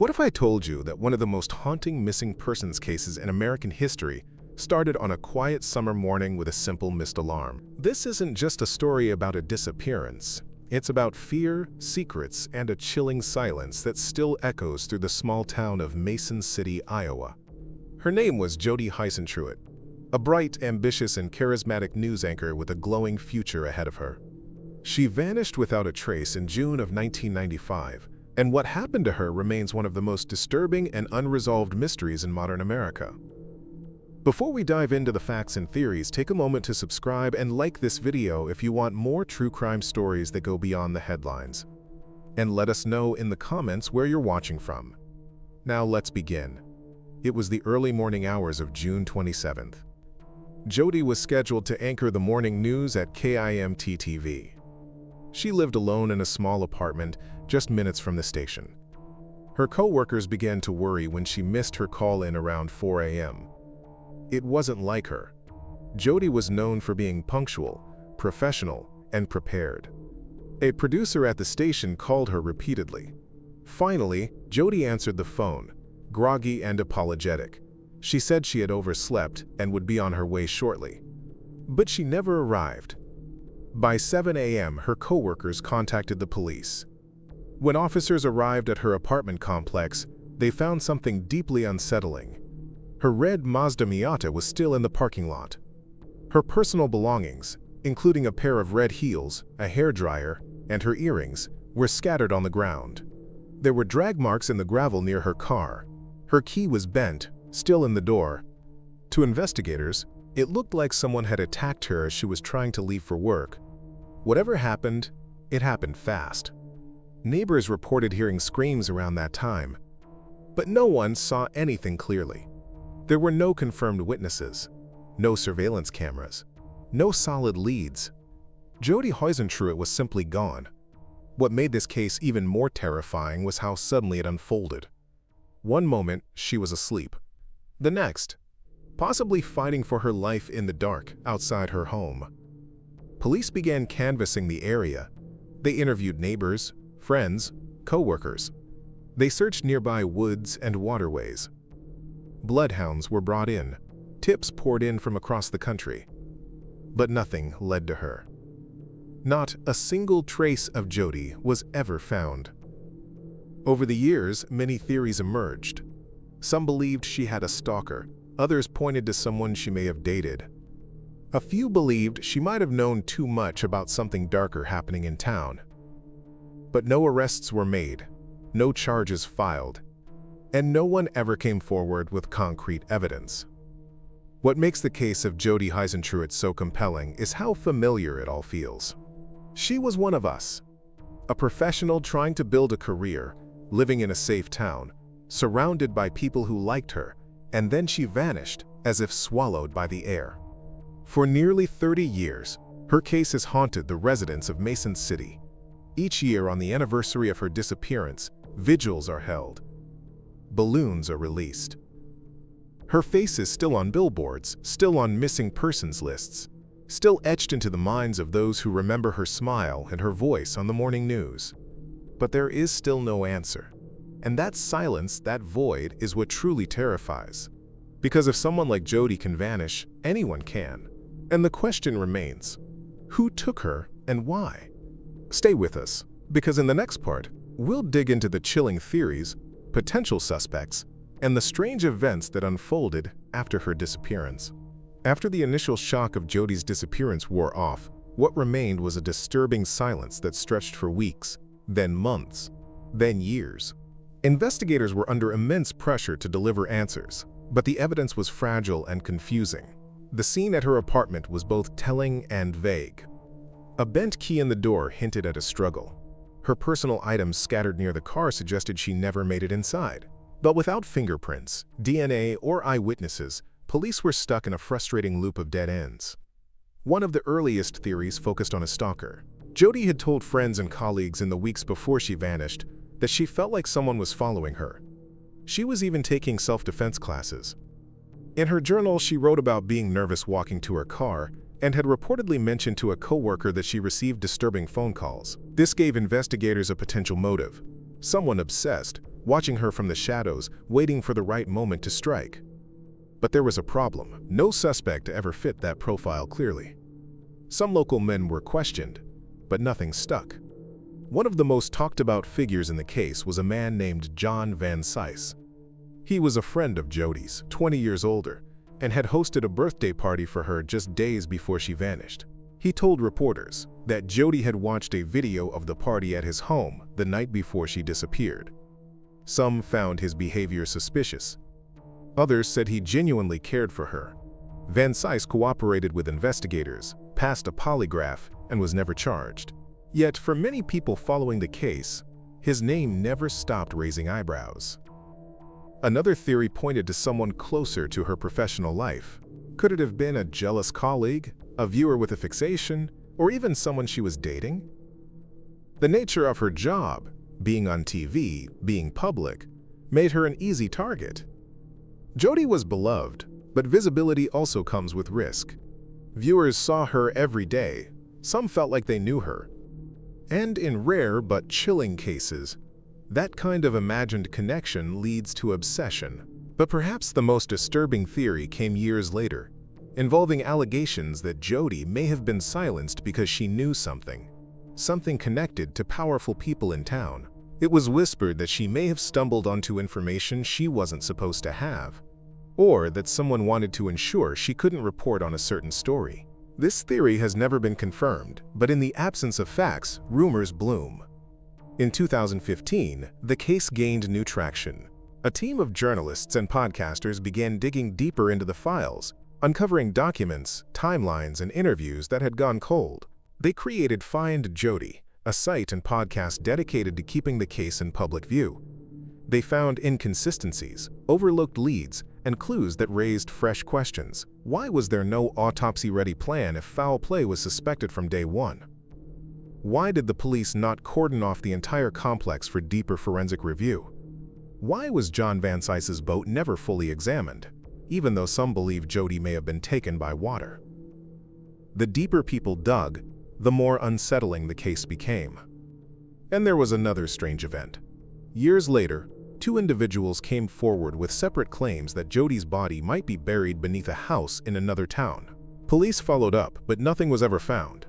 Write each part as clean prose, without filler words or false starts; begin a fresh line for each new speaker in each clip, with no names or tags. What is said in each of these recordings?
What if I told you that one of the most haunting missing persons cases in American history started on a quiet summer morning with a simple missed alarm? This isn't just a story about a disappearance. It's about fear, secrets, and a chilling silence that still echoes through the small town of Mason City, Iowa. Her name was Jodi Huisentruit, a bright, ambitious, and charismatic news anchor with a glowing future ahead of her. She vanished without a trace in June of 1995, and what happened to her remains one of the most disturbing and unresolved mysteries in modern America. Before we dive into the facts and theories, take a moment to subscribe and like this video if you want more true crime stories that go beyond the headlines. And let us know in the comments where you're watching from. Now let's begin. It was the early morning hours of June 27th. Jodi was scheduled to anchor the morning news at KIMT-TV. She lived alone in a small apartment just minutes from the station. Her co-workers began to worry when she missed her call-in around 4 a.m. It wasn't like her. Jodi was known for being punctual, professional, and prepared. A producer at the station called her repeatedly. Finally, Jodi answered the phone, groggy and apologetic. She said she had overslept and would be on her way shortly. But she never arrived. By 7 a.m., her co-workers contacted the police. When officers arrived at her apartment complex, they found something deeply unsettling. Her red Mazda Miata was still in the parking lot. Her personal belongings, including a pair of red heels, a hairdryer, and her earrings, were scattered on the ground. There were drag marks in the gravel near her car. Her key was bent, still in the door. To investigators, it looked like someone had attacked her as she was trying to leave for work. Whatever happened, it happened fast. Neighbors reported hearing screams around that time, but no one saw anything clearly. There were no confirmed witnesses, no surveillance cameras, no solid leads. Jodi Huisentruit was simply gone. What made this case even more terrifying was how suddenly it unfolded. One moment, she was asleep. The next, possibly fighting for her life in the dark outside her home. Police began canvassing the area. They interviewed neighbors, friends, co-workers. They searched nearby woods and waterways. Bloodhounds were brought in. Tips poured in from across the country. But nothing led to her. Not a single trace of Jodi was ever found. Over the years, many theories emerged. Some believed she had a stalker. Others pointed to someone she may have dated. A few believed she might have known too much about something darker happening in town. But no arrests were made, no charges filed, and no one ever came forward with concrete evidence. What makes the case of Jodi Huisentruit so compelling is how familiar it all feels. She was one of us, a professional trying to build a career, living in a safe town, surrounded by people who liked her, and then she vanished as if swallowed by the air. For nearly 30 years, her case has haunted the residents of Mason City. Each year on the anniversary of her disappearance, vigils are held. Balloons are released. Her face is still on billboards, still on missing persons lists, still etched into the minds of those who remember her smile and her voice on the morning news. But there is still no answer. And that silence, that void, is what truly terrifies. Because if someone like Jodi can vanish, anyone can. And the question remains, who took her and why? Stay with us, because in the next part, we'll dig into the chilling theories, potential suspects, and the strange events that unfolded after her disappearance. After the initial shock of Jodi's disappearance wore off, what remained was a disturbing silence that stretched for weeks, then months, then years. Investigators were under immense pressure to deliver answers, but the evidence was fragile and confusing. The scene at her apartment was both telling and vague. A bent key in the door hinted at a struggle. Her personal items scattered near the car suggested she never made it inside. But without fingerprints, DNA, or eyewitnesses, police were stuck in a frustrating loop of dead ends. One of the earliest theories focused on a stalker. Jodi had told friends and colleagues in the weeks before she vanished that she felt like someone was following her. She was even taking self-defense classes. In her journal, she wrote about being nervous walking to her car and had reportedly mentioned to a co-worker that she received disturbing phone calls. This gave investigators a potential motive. Someone obsessed, watching her from the shadows, waiting for the right moment to strike. But there was a problem. No suspect ever fit that profile clearly. Some local men were questioned, but nothing stuck. One of the most talked about figures in the case was a man named John Van Cise. He was a friend of Jodi's, 20 years older, and had hosted a birthday party for her just days before she vanished. He told reporters that Jodi had watched a video of the party at his home the night before she disappeared. Some found his behavior suspicious. Others said he genuinely cared for her. Van Cise cooperated with investigators, passed a polygraph, and was never charged. Yet, for many people following the case, his name never stopped raising eyebrows. Another theory pointed to someone closer to her professional life. Could it have been a jealous colleague, a viewer with a fixation, or even someone she was dating? The nature of her job, being on TV, being public, made her an easy target. Jodi was beloved, but visibility also comes with risk. Viewers saw her every day. Some felt like they knew her. And in rare but chilling cases, that kind of imagined connection leads to obsession. But perhaps the most disturbing theory came years later, involving allegations that Jodi may have been silenced because she knew something connected to powerful people in town. It was whispered that she may have stumbled onto information she wasn't supposed to have, or that someone wanted to ensure she couldn't report on a certain story. This theory has never been confirmed, but in the absence of facts, rumors bloom. In 2015, the case gained new traction. A team of journalists and podcasters began digging deeper into the files, uncovering documents, timelines, and interviews that had gone cold. They created Find Jodi, a site and podcast dedicated to keeping the case in public view. They found inconsistencies, overlooked leads, and clues that raised fresh questions. Why was there no autopsy-ready plan if foul play was suspected from day one? Why did the police not cordon off the entire complex for deeper forensic review? Why was John Van Cise's boat never fully examined, even though some believe Jodi may have been taken by water? The deeper people dug, the more unsettling the case became. And there was another strange event. Years later, two individuals came forward with separate claims that Jodi's body might be buried beneath a house in another town. Police followed up, but nothing was ever found.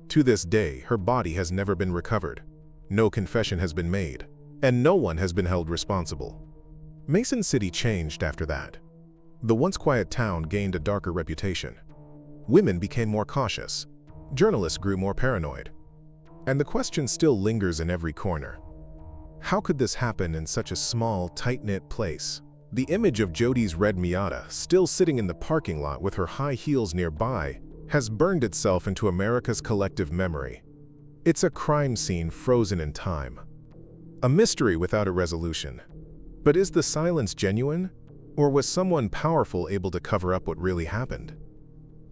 To this day, her body has never been recovered. No confession has been made, and no one has been held responsible. Mason City changed after that. The once quiet town gained a darker reputation. Women became more cautious. Journalists grew more paranoid. And the question still lingers in every corner. How could this happen in such a small, tight-knit place? The image of Jodi's red Miata, still sitting in the parking lot with her high heels nearby, has burned itself into America's collective memory. It's a crime scene frozen in time. A mystery without a resolution. But is the silence genuine? Or was someone powerful able to cover up what really happened?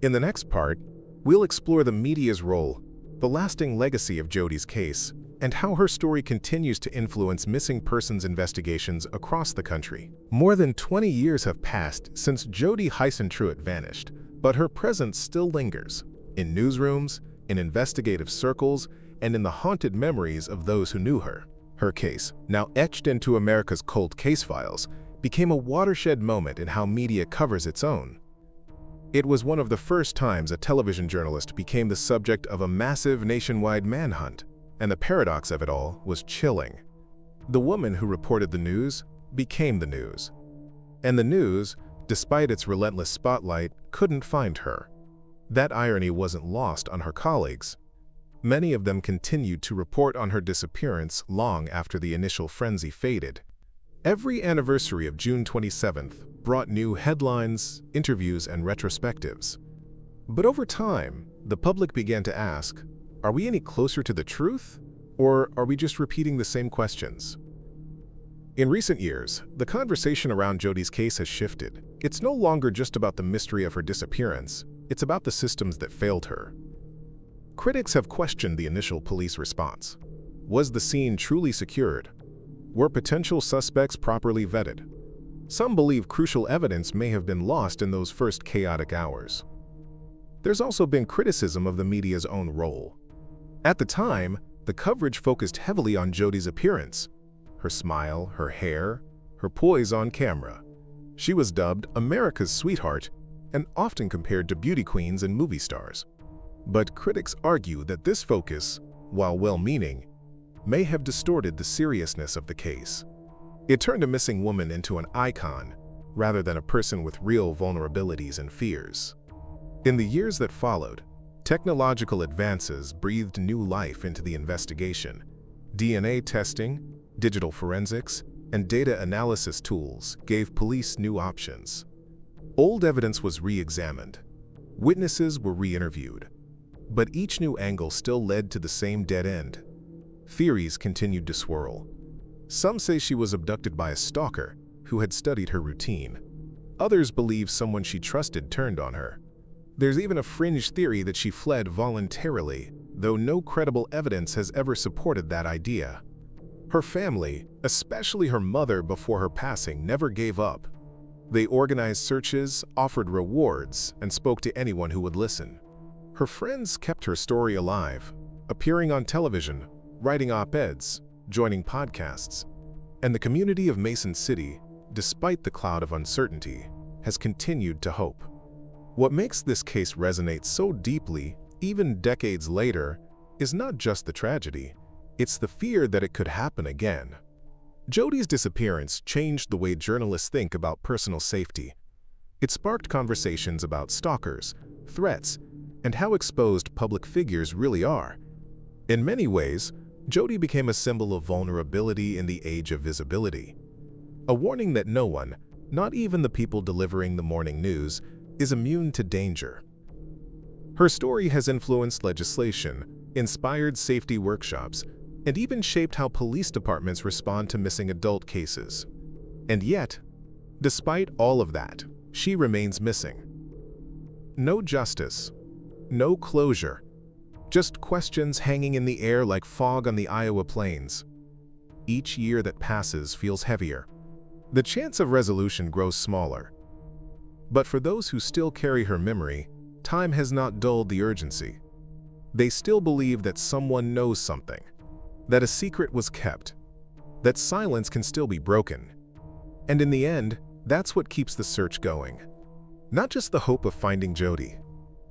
In the next part, we'll explore the media's role, the lasting legacy of Jodi's case, and how her story continues to influence missing persons investigations across the country. More than 20 years have passed since Jodi Huisentruit vanished, but her presence still lingers, in newsrooms, in investigative circles, and in the haunted memories of those who knew her. Her case, now etched into America's cold case files, became a watershed moment in how media covers its own. It was one of the first times a television journalist became the subject of a massive nationwide manhunt, and the paradox of it all was chilling. The woman who reported the news became the news. And the news, despite its relentless spotlight, couldn't find her. That irony wasn't lost on her colleagues. Many of them continued to report on her disappearance long after the initial frenzy faded. Every anniversary of June 27th brought new headlines, interviews, and retrospectives. But over time, the public began to ask, are we any closer to the truth, or are we just repeating the same questions? In recent years, the conversation around Jodi's case has shifted. It's no longer just about the mystery of her disappearance, it's about the systems that failed her. Critics have questioned the initial police response. Was the scene truly secured? Were potential suspects properly vetted? Some believe crucial evidence may have been lost in those first chaotic hours. There's also been criticism of the media's own role. At the time, the coverage focused heavily on Jodi's appearance. her smile, her hair, her poise on camera. She was dubbed America's sweetheart and often compared to beauty queens and movie stars. But critics argue that this focus, while well-meaning, may have distorted the seriousness of the case. It turned a missing woman into an icon rather than a person with real vulnerabilities and fears. In the years that followed, technological advances breathed new life into the investigation. DNA testing, digital forensics, and data analysis tools gave police new options. Old evidence was re-examined. Witnesses were re-interviewed. But each new angle still led to the same dead end. Theories continued to swirl. Some say she was abducted by a stalker who had studied her routine. Others believe someone she trusted turned on her. There's even a fringe theory that she fled voluntarily, though no credible evidence has ever supported that idea. Her family, especially her mother before her passing, never gave up. They organized searches, offered rewards, and spoke to anyone who would listen. Her friends kept her story alive, appearing on television, writing op-eds, joining podcasts. And the community of Mason City, despite the cloud of uncertainty, has continued to hope. What makes this case resonate so deeply, even decades later, is not just the tragedy, it's the fear that it could happen again. Jodi's disappearance changed the way journalists think about personal safety. It sparked conversations about stalkers, threats, and how exposed public figures really are. In many ways, Jodi became a symbol of vulnerability in the age of visibility. A warning that no one, not even the people delivering the morning news, is immune to danger. Her story has influenced legislation, inspired safety workshops, and even shaped how police departments respond to missing adult cases. And yet, despite all of that, she remains missing. No justice, no closure, just questions hanging in the air like fog on the Iowa plains. Each year that passes feels heavier. The chance of resolution grows smaller. But for those who still carry her memory, time has not dulled the urgency. They still believe that someone knows something, that a secret was kept, that silence can still be broken. And in the end, that's what keeps the search going. Not just the hope of finding Jodi,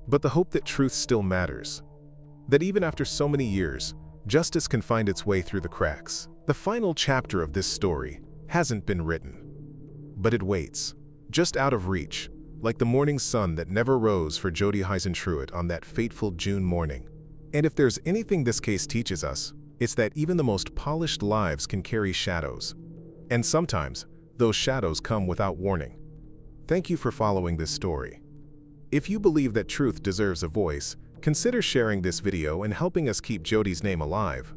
but the hope that truth still matters. That even after so many years, justice can find its way through the cracks. The final chapter of this story hasn't been written, but it waits, just out of reach, like the morning sun that never rose for Jodi Huisentruit on that fateful June morning. And if there's anything this case teaches us, it's that even the most polished lives can carry shadows. And sometimes, those shadows come without warning. Thank you for following this story. If you believe that truth deserves a voice, consider sharing this video and helping us keep Jodi's name alive.